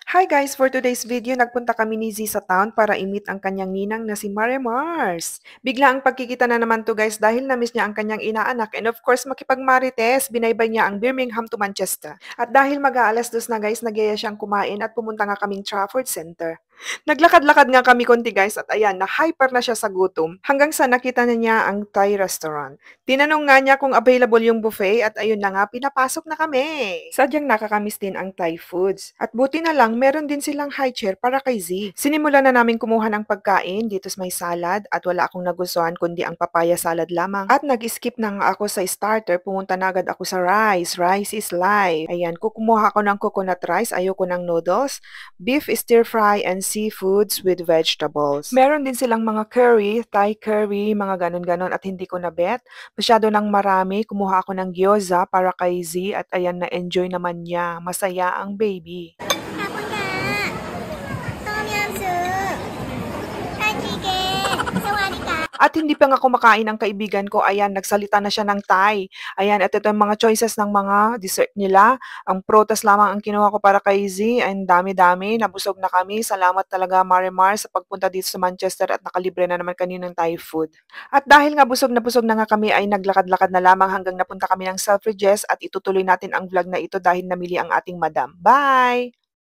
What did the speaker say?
Hi guys! For today's video, nagpunta kami ni Z sa town para i-meet ang kanyang ninang na si Mare Mars. Bigla ang pagkikita na naman to guys dahil na-miss niya ang kanyang inaanak and of course makipagmarites, binaybay niya ang Birmingham to Manchester. At dahil mag-aalas dos na guys, nagyaya siyang kumain at pumunta nga kaming Trafford Center. Naglakad-lakad nga kami konti guys at ayan, na-hyper na siya sa gutom hanggang sa nakita na niya ang Thai restaurant. Tinanong nga niya kung available yung buffet at ayun na nga, pinapasok na kami. Sadyang nakakamiss din ang Thai foods. At buti na lang, meron din silang high chair para kay Z. Sinimulan na namin kumuha ng pagkain, dito may salad at wala akong nagustuhan kundi ang papaya salad lamang. At nag-skip na nga ako sa starter, pumunta na agad ako sa rice. Rice is life. Ayan, kukumuha ako ng coconut rice, ayoko ng noodles, beef stir fry and seafoods with vegetables. Meron din silang mga curry, Thai curry, mga ganon-ganon at hindi ko na bet. Masyado nang marami, kumuha ako ng gyoza para kay Z at ayan na-enjoy naman niya. Masaya ang baby. At hindi pa nga kumakain ang kaibigan ko, ayan, nagsalita na siya ng Thai. Ayan, at ito yung mga choices ng mga dessert nila. Ang prutas lamang ang kinuha ko para kay Z, ang dami-dami, nabusog na kami. Salamat talaga Marimar sa pagpunta dito sa Manchester at nakalibre na naman kaninang Thai food. At dahil nga busog na nga kami ay naglakad-lakad na lamang hanggang napunta kami ng Selfridges at itutuloy natin ang vlog na ito dahil namili ang ating madam. Bye!